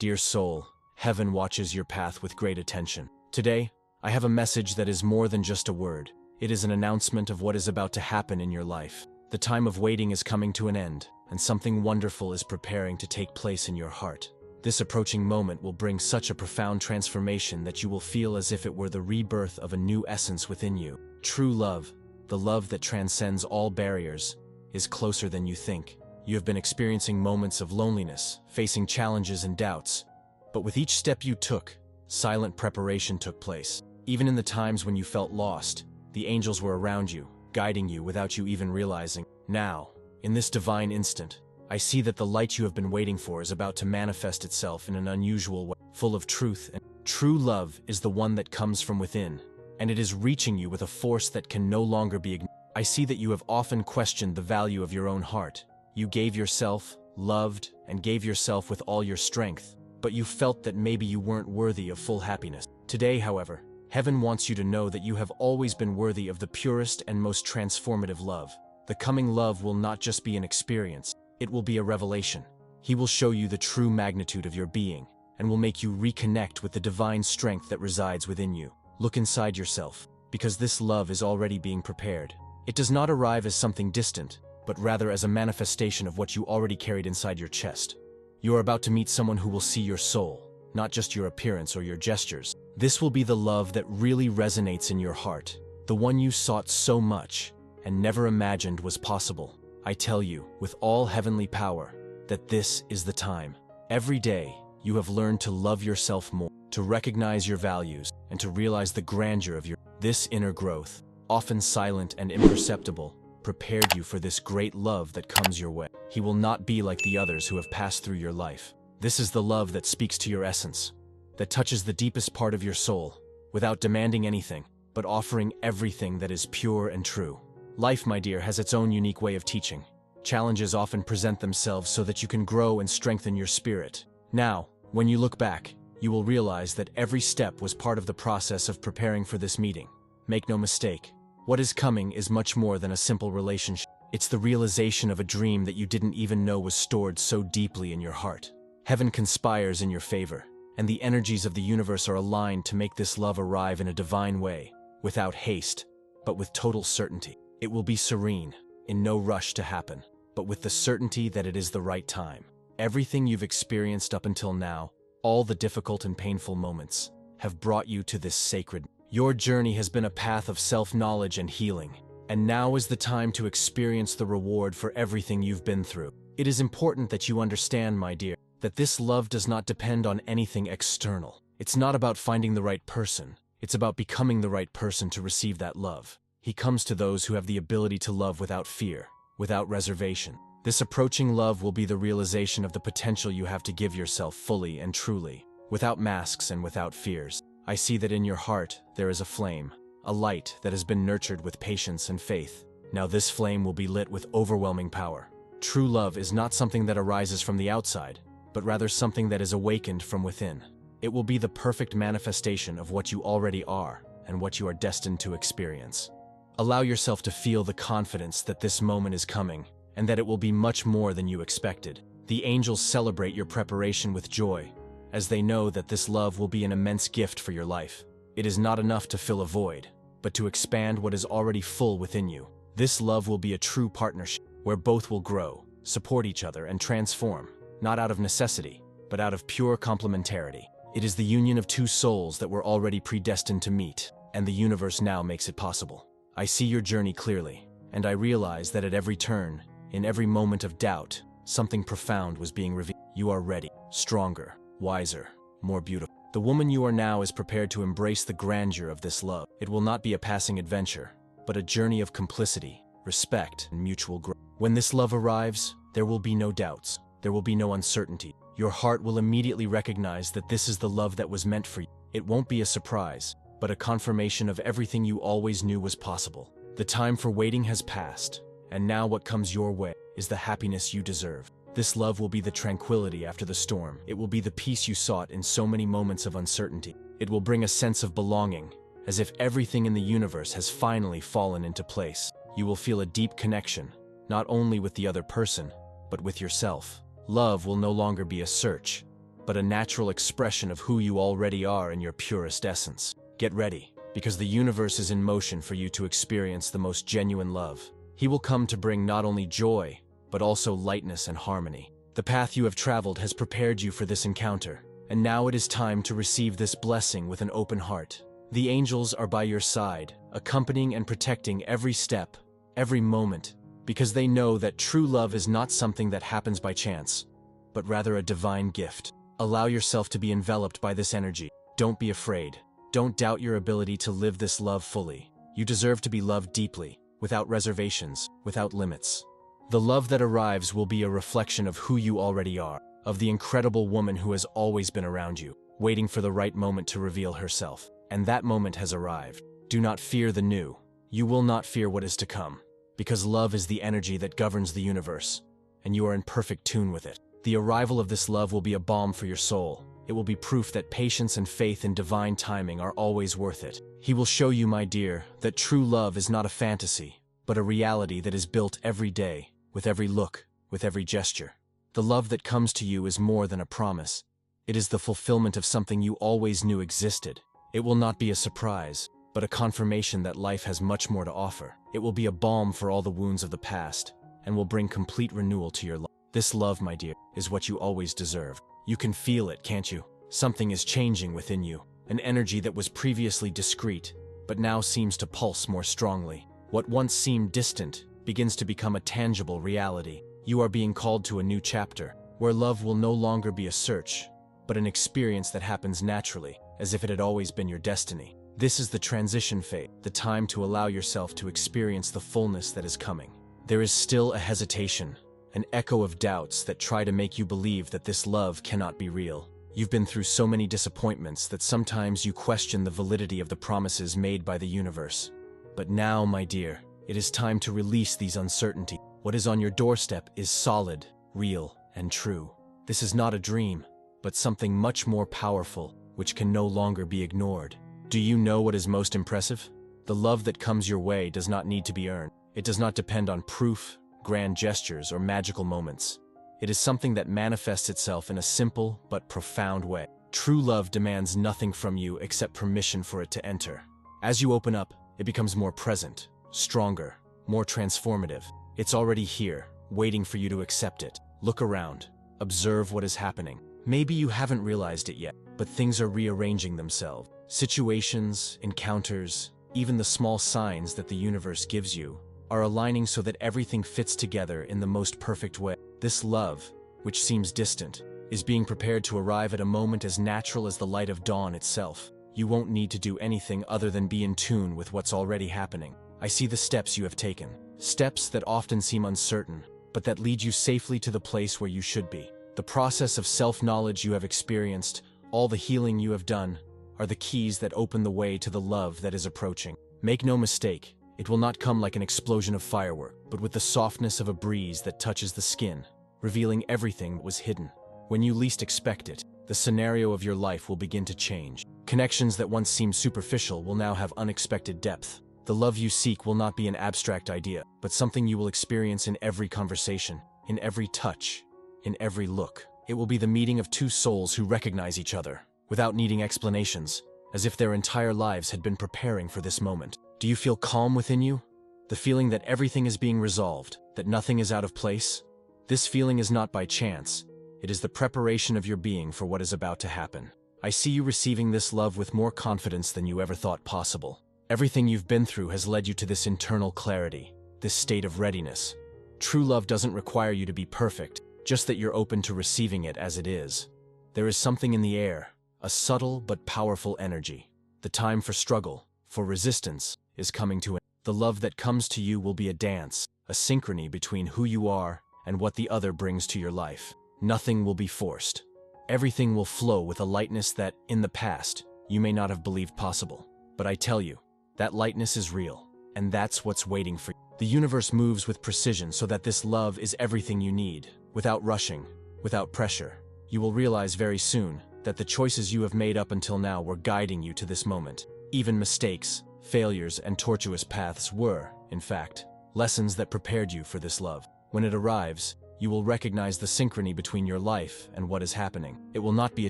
Dear soul, heaven watches your path with great attention. Today, I have a message that is more than just a word. It is an announcement of what is about to happen in your life. The time of waiting is coming to an end, and something wonderful is preparing to take place in your heart. This approaching moment will bring such a profound transformation that you will feel as if it were the rebirth of a new essence within you. True love, the love that transcends all barriers, is closer than you think. You have been experiencing moments of loneliness, facing challenges and doubts. But with each step you took, silent preparation took place. Even in the times when you felt lost, the angels were around you, guiding you without you even realizing. Now, in this divine instant, I see that the light you have been waiting for is about to manifest itself in an unusual way, full of truth. And true love is the one that comes from within, and it is reaching you with a force that can no longer be ignored. I see that you have often questioned the value of your own heart. You gave yourself, loved, and gave yourself with all your strength, but you felt that maybe you weren't worthy of full happiness. Today, however, heaven wants you to know that you have always been worthy of the purest and most transformative love. The coming love will not just be an experience, it will be a revelation. He will show you the true magnitude of your being, and will make you reconnect with the divine strength that resides within you. Look inside yourself, because this love is already being prepared. It does not arrive as something distant, but rather as a manifestation of what you already carried inside your chest. You are about to meet someone who will see your soul, not just your appearance or your gestures. This will be the love that really resonates in your heart, the one you sought so much and never imagined was possible. I tell you, with all heavenly power, that this is the time. Every day, you have learned to love yourself more, to recognize your values, and to realize the grandeur of this inner growth, often silent and imperceptible, prepared you for this great love that comes your way. He will not be like the others who have passed through your life. This is the love that speaks to your essence, that touches the deepest part of your soul, without demanding anything, but offering everything that is pure and true. Life, my dear, has its own unique way of teaching. Challenges often present themselves so that you can grow and strengthen your spirit. Now, when you look back, you will realize that every step was part of the process of preparing for this meeting. Make no mistake, what is coming is much more than a simple relationship. It's the realization of a dream that you didn't even know was stored so deeply in your heart. Heaven conspires in your favor, and the energies of the universe are aligned to make this love arrive in a divine way, without haste, but with total certainty. It will be serene, in no rush to happen, but with the certainty that it is the right time. Everything you've experienced up until now, all the difficult and painful moments, have brought you to this sacred. Your journey has been a path of self-knowledge and healing, and now is the time to experience the reward for everything you've been through. It is important that you understand, my dear, that this love does not depend on anything external. It's not about finding the right person. It's about becoming the right person to receive that love. He comes to those who have the ability to love without fear, without reservation. This approaching love will be the realization of the potential you have to give yourself fully and truly, without masks and without fears. I see that in your heart there is a flame, a light that has been nurtured with patience and faith. Now this flame will be lit with overwhelming power. True love is not something that arises from the outside, but rather something that is awakened from within. It will be the perfect manifestation of what you already are and what you are destined to experience. Allow yourself to feel the confidence that this moment is coming, and that it will be much more than you expected. The angels celebrate your preparation with joy, as they know that this love will be an immense gift for your life. It is not enough to fill a void, but to expand what is already full within you. This love will be a true partnership, where both will grow, support each other, and transform, not out of necessity, but out of pure complementarity. It is the union of two souls that were already predestined to meet, and the universe now makes it possible. I see your journey clearly, and I realize that at every turn, in every moment of doubt, something profound was being revealed. You are ready, stronger, wiser, more beautiful. The woman you are now is prepared to embrace the grandeur of this love. It will not be a passing adventure, but a journey of complicity, respect, and mutual growth. When this love arrives, there will be no doubts. There will be no uncertainty. Your heart will immediately recognize that this is the love that was meant for you. It won't be a surprise, but a confirmation of everything you always knew was possible. The time for waiting has passed, and now what comes your way is the happiness you deserve. This love will be the tranquility after the storm. It will be the peace you sought in so many moments of uncertainty. It will bring a sense of belonging, as if everything in the universe has finally fallen into place. You will feel a deep connection, not only with the other person, but with yourself. Love will no longer be a search, but a natural expression of who you already are in your purest essence. Get ready, because the universe is in motion for you to experience the most genuine love. He will come to bring not only joy, but also lightness and harmony. The path you have traveled has prepared you for this encounter, and now it is time to receive this blessing with an open heart. The angels are by your side, accompanying and protecting every step, every moment, because they know that true love is not something that happens by chance, but rather a divine gift. Allow yourself to be enveloped by this energy. Don't be afraid. Don't doubt your ability to live this love fully. You deserve to be loved deeply, without reservations, without limits. The love that arrives will be a reflection of who you already are, of the incredible woman who has always been around you, waiting for the right moment to reveal herself. And that moment has arrived. Do not fear the new. You will not fear what is to come, because love is the energy that governs the universe, and you are in perfect tune with it. The arrival of this love will be a balm for your soul. It will be proof that patience and faith in divine timing are always worth it. He will show you, my dear, that true love is not a fantasy, but a reality that is built every day, with every look, with every gesture. The love that comes to you is more than a promise. It is the fulfillment of something you always knew existed. It will not be a surprise, but a confirmation that life has much more to offer. It will be a balm for all the wounds of the past, and will bring complete renewal to your life. This love, my dear, is what you always deserved. You can feel it, can't you? Something is changing within you, an energy that was previously discreet, but now seems to pulse more strongly. What once seemed distant begins to become a tangible reality. You are being called to a new chapter, where love will no longer be a search, but an experience that happens naturally, as if it had always been your destiny. This is the transition phase, the time to allow yourself to experience the fullness that is coming. There is still a hesitation, an echo of doubts that try to make you believe that this love cannot be real. You've been through so many disappointments that sometimes you question the validity of the promises made by the universe. But now, my dear, it is time to release these uncertainties. What is on your doorstep is solid, real, and true. This is not a dream, but something much more powerful, which can no longer be ignored. Do you know what is most impressive? The love that comes your way does not need to be earned. It does not depend on proof, grand gestures, or magical moments. It is something that manifests itself in a simple but profound way. True love demands nothing from you except permission for it to enter. As you open up, it becomes more present, stronger, more transformative. It's already here, waiting for you to accept it. Look around. Observe what is happening. Maybe you haven't realized it yet, but things are rearranging themselves. Situations, encounters, even the small signs that the universe gives you are aligning so that everything fits together in the most perfect way. This love, which seems distant, is being prepared to arrive at a moment as natural as the light of dawn itself. You won't need to do anything other than be in tune with what's already happening. I see the steps you have taken, steps that often seem uncertain, but that lead you safely to the place where you should be. The process of self-knowledge you have experienced, all the healing you have done, are the keys that open the way to the love that is approaching. Make no mistake, it will not come like an explosion of firework, but with the softness of a breeze that touches the skin, revealing everything that was hidden. When you least expect it, the scenario of your life will begin to change. Connections that once seemed superficial will now have unexpected depth. The love you seek will not be an abstract idea, but something you will experience in every conversation, in every touch, in every look. It will be the meeting of two souls who recognize each other, without needing explanations, as if their entire lives had been preparing for this moment. Do you feel calm within you? The feeling that everything is being resolved, that nothing is out of place? This feeling is not by chance. It is the preparation of your being for what is about to happen. I see you receiving this love with more confidence than you ever thought possible. Everything you've been through has led you to this internal clarity, this state of readiness. True love doesn't require you to be perfect, just that you're open to receiving it as it is. There is something in the air, a subtle but powerful energy. The time for struggle, for resistance, is coming to an end. The love that comes to you will be a dance, a synchrony between who you are and what the other brings to your life. Nothing will be forced. Everything will flow with a lightness that, in the past, you may not have believed possible. But I tell you, that lightness is real, and that's what's waiting for you. The universe moves with precision so that this love is everything you need, without rushing, without pressure. You will realize very soon that the choices you have made up until now were guiding you to this moment. Even mistakes, failures, and tortuous paths were, in fact, lessons that prepared you for this love. When it arrives, you will recognize the synchrony between your life and what is happening. It will not be a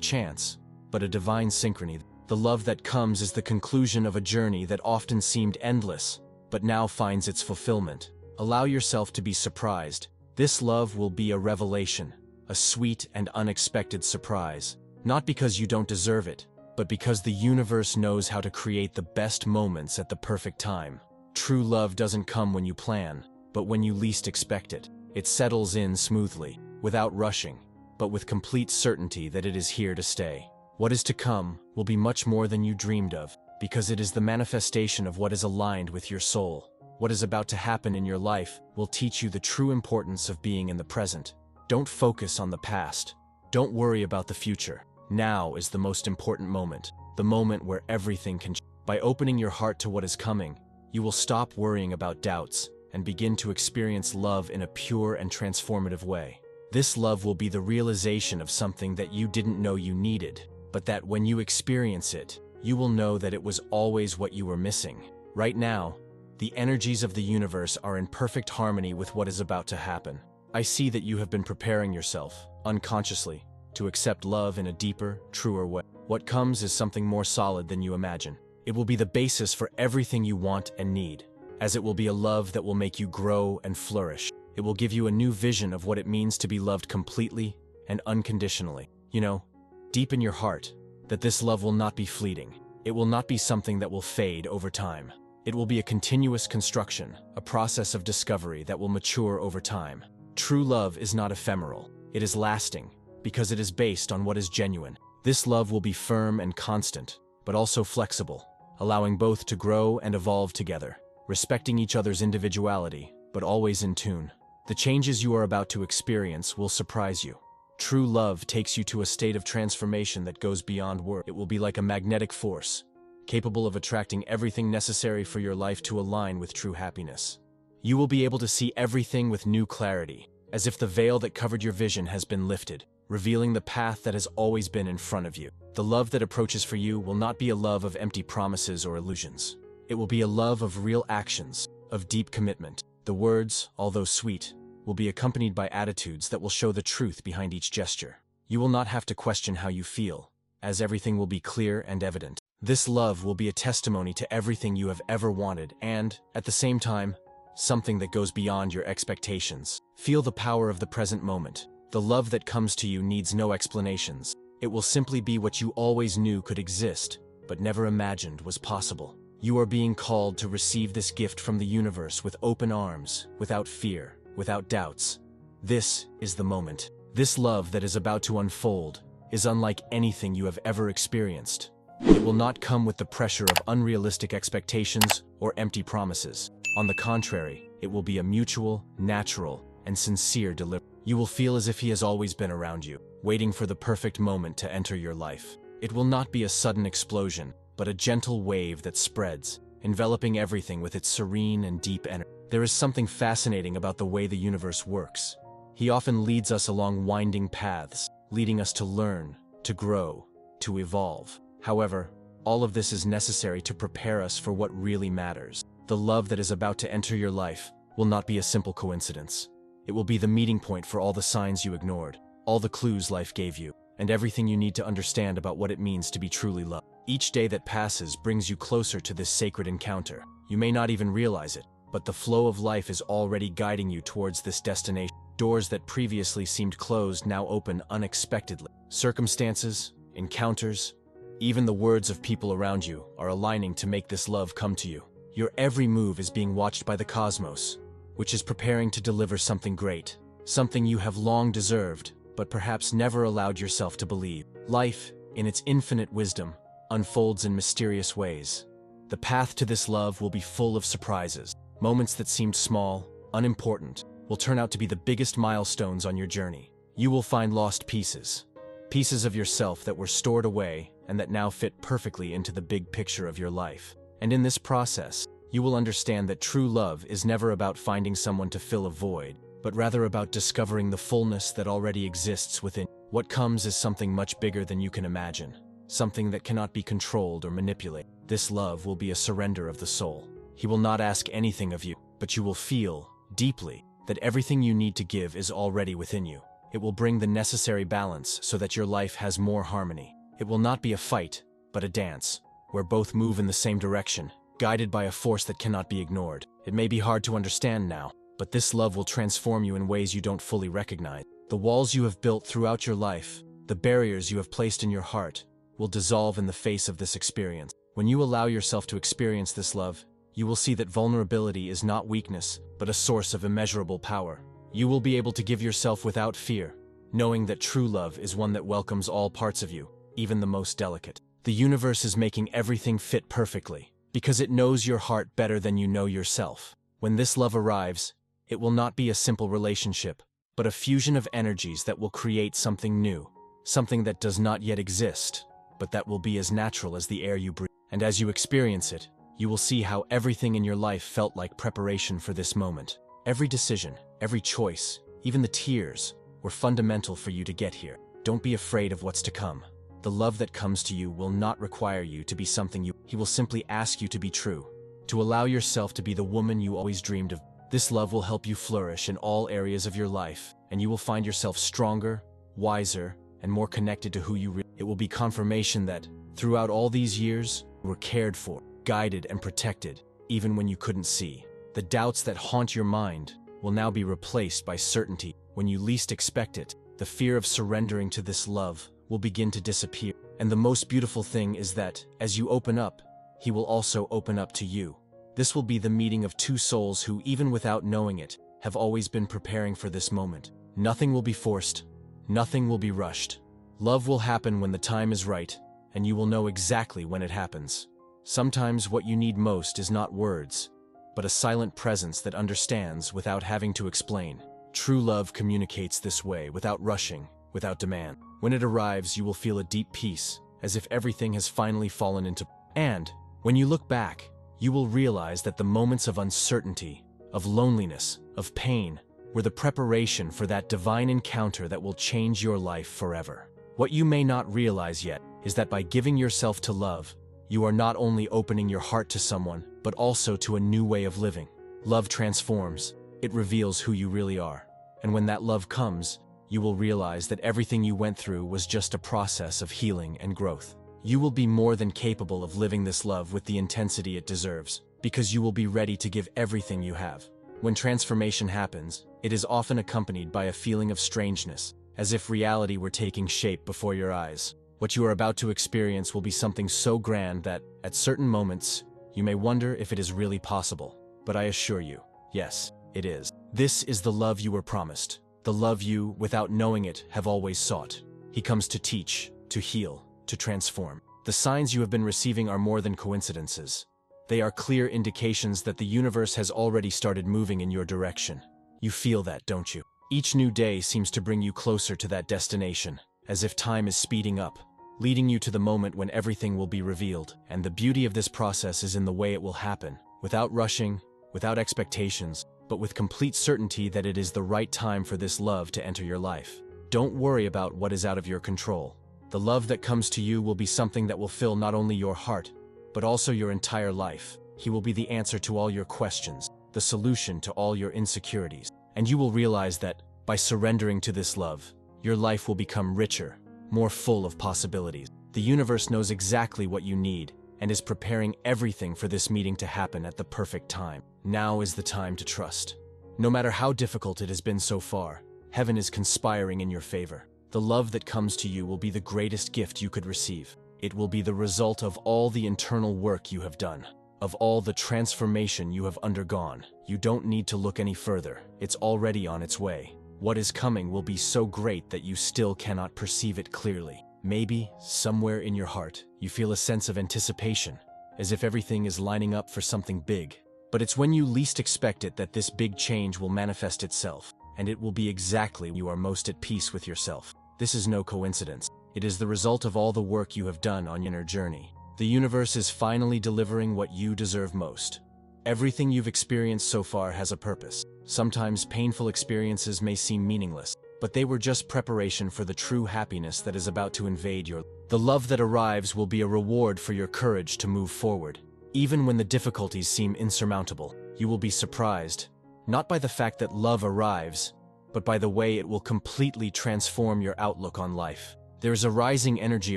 chance, but a divine synchrony. The love that comes is the conclusion of a journey that often seemed endless, but now finds its fulfillment. Allow yourself to be surprised. This love will be a revelation, a sweet and unexpected surprise. Not because you don't deserve it, but because the universe knows how to create the best moments at the perfect time. True love doesn't come when you plan, but when you least expect it. It settles in smoothly, without rushing, but with complete certainty that it is here to stay. What is to come will be much more than you dreamed of, because it is the manifestation of what is aligned with your soul. What is about to happen in your life will teach you the true importance of being in the present. Don't focus on the past. Don't worry about the future. Now is the most important moment, the moment where everything can change. By opening your heart to what is coming, you will stop worrying about doubts and begin to experience love in a pure and transformative way. This love will be the realization of something that you didn't know you needed, but that when you experience it, you will know that it was always what you were missing. Right now, the energies of the universe are in perfect harmony with what is about to happen. I see that you have been preparing yourself, unconsciously, to accept love in a deeper, truer way. What comes is something more solid than you imagine. It will be the basis for everything you want and need, as it will be a love that will make you grow and flourish. It will give you a new vision of what it means to be loved completely and unconditionally. You know, deep in your heart, that this love will not be fleeting. It will not be something that will fade over time. It will be a continuous construction, a process of discovery that will mature over time. True love is not ephemeral. It is lasting, because it is based on what is genuine. This love will be firm and constant, but also flexible, allowing both to grow and evolve together, respecting each other's individuality, but always in tune. The changes you are about to experience will surprise you. True love takes you to a state of transformation that goes beyond words. It will be like a magnetic force, capable of attracting everything necessary for your life to align with true happiness. You will be able to see everything with new clarity, as if the veil that covered your vision has been lifted, revealing the path that has always been in front of you. The love that approaches for you will not be a love of empty promises or illusions. It will be a love of real actions, of deep commitment. The words, although sweet, will be accompanied by attitudes that will show the truth behind each gesture. You will not have to question how you feel, as everything will be clear and evident. This love will be a testimony to everything you have ever wanted and, at the same time, something that goes beyond your expectations. Feel the power of the present moment. The love that comes to you needs no explanations. It will simply be what you always knew could exist, but never imagined was possible. You are being called to receive this gift from the universe with open arms, without fear, without doubts. This is the moment. This love that is about to unfold is unlike anything you have ever experienced. It will not come with the pressure of unrealistic expectations or empty promises. On the contrary, it will be a mutual, natural, and sincere delivery. You will feel as if he has always been around you, waiting for the perfect moment to enter your life. It will not be a sudden explosion, but a gentle wave that spreads, enveloping everything with its serene and deep energy. There is something fascinating about the way the universe works. He often leads us along winding paths, leading us to learn, to grow, to evolve. However, all of this is necessary to prepare us for what really matters. The love that is about to enter your life will not be a simple coincidence. It will be the meeting point for all the signs you ignored, all the clues life gave you, and everything you need to understand about what it means to be truly loved. Each day that passes brings you closer to this sacred encounter. You may not even realize it, but the flow of life is already guiding you towards this destination. Doors that previously seemed closed now open unexpectedly. Circumstances, encounters, even the words of people around you are aligning to make this love come to you. Your every move is being watched by the cosmos, which is preparing to deliver something great, something you have long deserved, but perhaps never allowed yourself to believe. Life, in its infinite wisdom, unfolds in mysterious ways. The path to this love will be full of surprises. Moments that seemed small, unimportant, will turn out to be the biggest milestones on your journey. You will find lost pieces, pieces of yourself that were stored away and that now fit perfectly into the big picture of your life. And in this process, you will understand that true love is never about finding someone to fill a void, but rather about discovering the fullness that already exists within. What comes is something much bigger than you can imagine, something that cannot be controlled or manipulated. This love will be a surrender of the soul. He will not ask anything of you, but you will feel, deeply, that everything you need to give is already within you. It will bring the necessary balance so that your life has more harmony. It will not be a fight, but a dance, where both move in the same direction, guided by a force that cannot be ignored. It may be hard to understand now, but this love will transform you in ways you don't fully recognize. The walls you have built throughout your life, the barriers you have placed in your heart, will dissolve in the face of this experience. When you allow yourself to experience this love, you will see that vulnerability is not weakness, but a source of immeasurable power. You will be able to give yourself without fear, knowing that true love is one that welcomes all parts of you, even the most delicate. The universe is making everything fit perfectly, because it knows your heart better than you know yourself. When this love arrives, it will not be a simple relationship, but a fusion of energies that will create something new, something that does not yet exist, but that will be as natural as the air you breathe. And as you experience it, you will see how everything in your life felt like preparation for this moment. Every decision, every choice, even the tears, were fundamental for you to get here. Don't be afraid of what's to come. The love that comes to you will not require you to be something he will simply ask you to be true, to allow yourself to be the woman you always dreamed of. This love will help you flourish in all areas of your life, and you will find yourself stronger, wiser, and more connected to who you really are. It will be confirmation that, throughout all these years, you were cared for, guided, and protected, even when you couldn't see. The doubts that haunt your mind will now be replaced by certainty. When you least expect it, the fear of surrendering to this love will begin to disappear. And the most beautiful thing is that, as you open up, he will also open up to you. This will be the meeting of two souls who, even without knowing it, have always been preparing for this moment. Nothing will be forced. Nothing will be rushed. Love will happen when the time is right, and you will know exactly when it happens. Sometimes what you need most is not words, but a silent presence that understands without having to explain. True love communicates this way, without rushing, without demand. When it arrives, you will feel a deep peace, as if everything has finally fallen into place. And, when you look back, you will realize that the moments of uncertainty, of loneliness, of pain, were the preparation for that divine encounter that will change your life forever. What you may not realize yet is that by giving yourself to love, you are not only opening your heart to someone, but also to a new way of living. Love transforms. It reveals who you really are. And when that love comes, you will realize that everything you went through was just a process of healing and growth. You will be more than capable of living this love with the intensity it deserves, because you will be ready to give everything you have. When transformation happens, it is often accompanied by a feeling of strangeness, as if reality were taking shape before your eyes. What you are about to experience will be something so grand that, at certain moments, you may wonder if it is really possible. But I assure you, yes, it is. This is the love you were promised, the love you, without knowing it, have always sought. He comes to teach, to heal, to transform. The signs you have been receiving are more than coincidences. They are clear indications that the universe has already started moving in your direction. You feel that, don't you? Each new day seems to bring you closer to that destination, as if time is speeding up, leading you to the moment when everything will be revealed. And the beauty of this process is in the way it will happen, without rushing, without expectations, but with complete certainty that it is the right time for this love to enter your life. Don't worry about what is out of your control. The love that comes to you will be something that will fill not only your heart, but also your entire life. He will be the answer to all your questions, the solution to all your insecurities. And you will realize that, by surrendering to this love, your life will become richer, more full of possibilities. The universe knows exactly what you need, and is preparing everything for this meeting to happen at the perfect time. Now is the time to trust. No matter how difficult it has been so far, heaven is conspiring in your favor. The love that comes to you will be the greatest gift you could receive. It will be the result of all the internal work you have done, of all the transformation you have undergone. You don't need to look any further. It's already on its way. What is coming will be so great that you still cannot perceive it clearly. Maybe, somewhere in your heart, you feel a sense of anticipation, as if everything is lining up for something big. But it's when you least expect it that this big change will manifest itself, and it will be exactly when you are most at peace with yourself. This is no coincidence. It is the result of all the work you have done on your inner journey. The universe is finally delivering what you deserve most. Everything you've experienced so far has a purpose. Sometimes painful experiences may seem meaningless, but they were just preparation for the true happiness that is about to invade your life. The love that arrives will be a reward for your courage to move forward. Even when the difficulties seem insurmountable, you will be surprised, not by the fact that love arrives, but by the way it will completely transform your outlook on life. There is a rising energy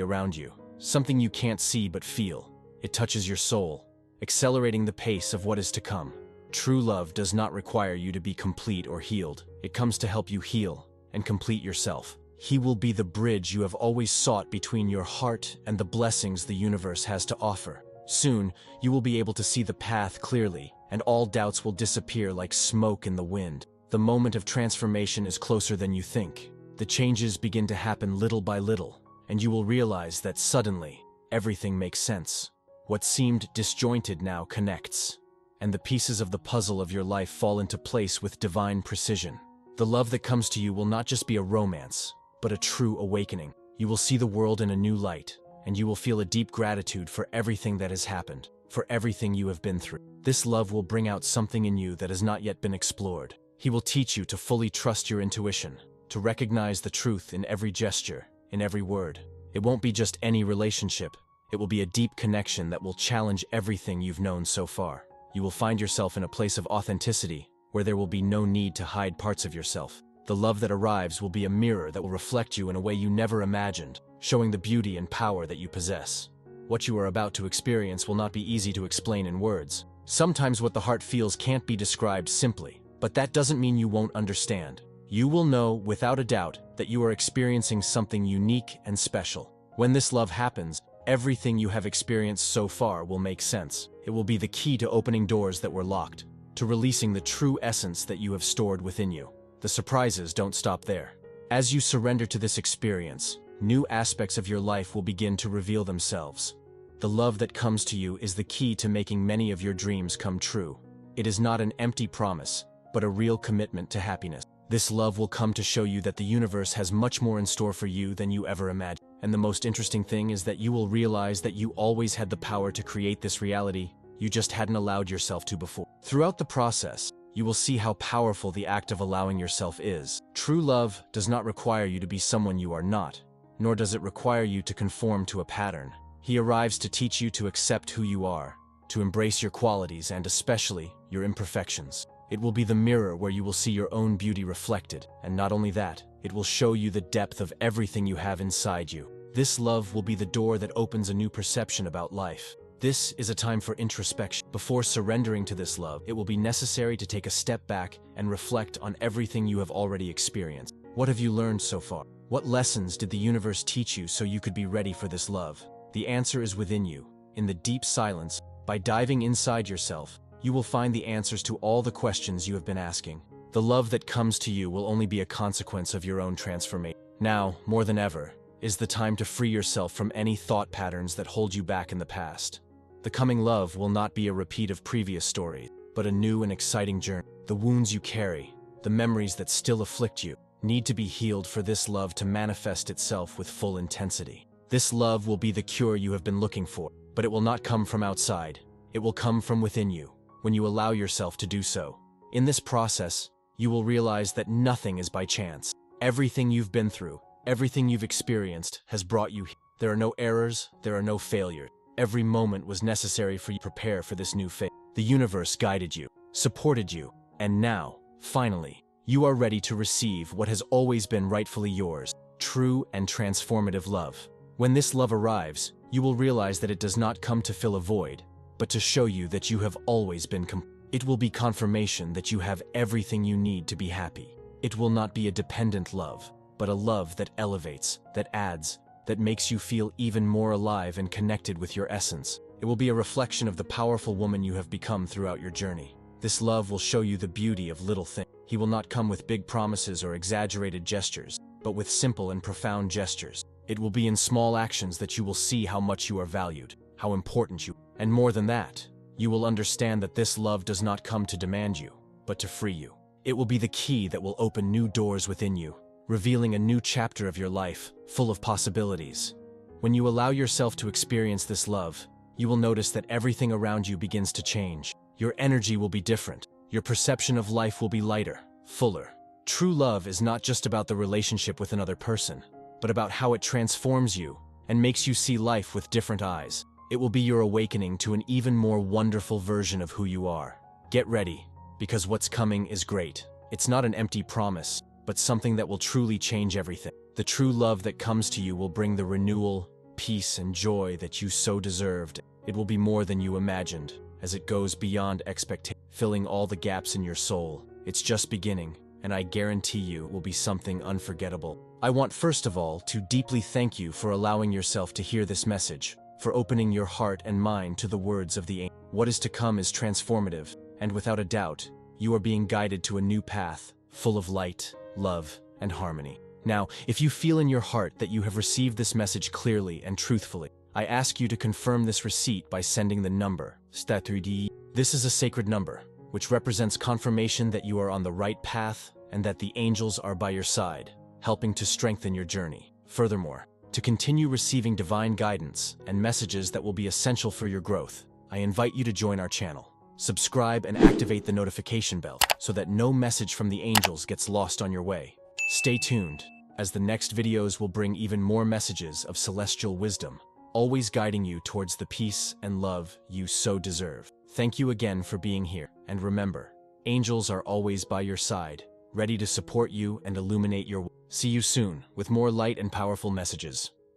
around you, something you can't see but feel. It touches your soul, accelerating the pace of what is to come. True love does not require you to be complete or healed. It comes to help you heal and complete yourself. He will be the bridge you have always sought between your heart and the blessings the universe has to offer. Soon, you will be able to see the path clearly, and all doubts will disappear like smoke in the wind. The moment of transformation is closer than you think. The changes begin to happen little by little, and you will realize that suddenly, everything makes sense. What seemed disjointed now connects, and the pieces of the puzzle of your life fall into place with divine precision. The love that comes to you will not just be a romance, but a true awakening. You will see the world in a new light, and you will feel a deep gratitude for everything that has happened, for everything you have been through. This love will bring out something in you that has not yet been explored. He will teach you to fully trust your intuition, to recognize the truth in every gesture, in every word. It won't be just any relationship. It will be a deep connection that will challenge everything you've known so far. You will find yourself in a place of authenticity, where there will be no need to hide parts of yourself. The love that arrives will be a mirror that will reflect you in a way you never imagined, showing the beauty and power that you possess. What you are about to experience will not be easy to explain in words. Sometimes what the heart feels can't be described simply, but that doesn't mean you won't understand. You will know, without a doubt, that you are experiencing something unique and special. When this love happens, everything you have experienced so far will make sense. It will be the key to opening doors that were locked, to releasing the true essence that you have stored within you. The surprises don't stop there. As you surrender to this experience, new aspects of your life will begin to reveal themselves. The love that comes to you is the key to making many of your dreams come true. It is not an empty promise, but a real commitment to happiness. This love will come to show you that the universe has much more in store for you than you ever imagined. And the most interesting thing is that you will realize that you always had the power to create this reality, you just hadn't allowed yourself to before. Throughout the process, you will see how powerful the act of allowing yourself is. True love does not require you to be someone you are not, nor does it require you to conform to a pattern. He arrives to teach you to accept who you are, to embrace your qualities and especially your imperfections. It will be the mirror where you will see your own beauty reflected, and not only that, it will show you the depth of everything you have inside you. This love will be the door that opens a new perception about life. This is a time for introspection. Before surrendering to this love, it will be necessary to take a step back and reflect on everything you have already experienced. What have you learned so far? What lessons did the universe teach you so you could be ready for this love? The answer is within you, in the deep silence. By diving inside yourself, you will find the answers to all the questions you have been asking. The love that comes to you will only be a consequence of your own transformation. Now, more than ever, is the time to free yourself from any thought patterns that hold you back in the past. The coming love will not be a repeat of previous stories, but a new and exciting journey. The wounds you carry, the memories that still afflict you, need to be healed for this love to manifest itself with full intensity. This love will be the cure you have been looking for, but it will not come from outside. It will come from within you, when you allow yourself to do so. In this process, you will realize that nothing is by chance. Everything you've been through, everything you've experienced has brought you here. There are no errors, there are no failures. Every moment was necessary for you to prepare for this new phase. The universe guided you, supported you, and now, finally, you are ready to receive what has always been rightfully yours, true and transformative love. When this love arrives, you will realize that it does not come to fill a void, but to show you that you have always been complete. It will be confirmation that you have everything you need to be happy. It will not be a dependent love, but a love that elevates, that adds, that makes you feel even more alive and connected with your essence. It will be a reflection of the powerful woman you have become throughout your journey. This love will show you the beauty of little things. He will not come with big promises or exaggerated gestures, but with simple and profound gestures. It will be in small actions that you will see how much you are valued, how important you are. And more than that, you will understand that this love does not come to demand you, but to free you. It will be the key that will open new doors within you, revealing a new chapter of your life, full of possibilities. When you allow yourself to experience this love, you will notice that everything around you begins to change. Your energy will be different. Your perception of life will be lighter, fuller. True love is not just about the relationship with another person, but about how it transforms you and makes you see life with different eyes. It will be your awakening to an even more wonderful version of who you are. Get ready, because what's coming is great. It's not an empty promise, but something that will truly change everything. The true love that comes to you will bring the renewal, peace, and joy that you so deserved. It will be more than you imagined, as it goes beyond expectation, filling all the gaps in your soul. It's just beginning, and I guarantee you it will be something unforgettable. I want first of all to deeply thank you for allowing yourself to hear this message, for opening your heart and mind to the words of the angel. What is to come is transformative, and without a doubt, you are being guided to a new path, full of light, love, and harmony. Now, if you feel in your heart that you have received this message clearly and truthfully, I ask you to confirm this receipt by sending the number, *3D. This is a sacred number, which represents confirmation that you are on the right path and that the angels are by your side, helping to strengthen your journey. Furthermore, to continue receiving divine guidance and messages that will be essential for your growth, I invite you to join our channel. Subscribe and activate the notification bell so that no message from the angels gets lost on your way. Stay tuned, as the next videos will bring even more messages of celestial wisdom, always guiding you towards the peace and love you so deserve. Thank you again for being here, and remember, angels are always by your side, ready to support you and illuminate your way. See you soon with more light and powerful messages.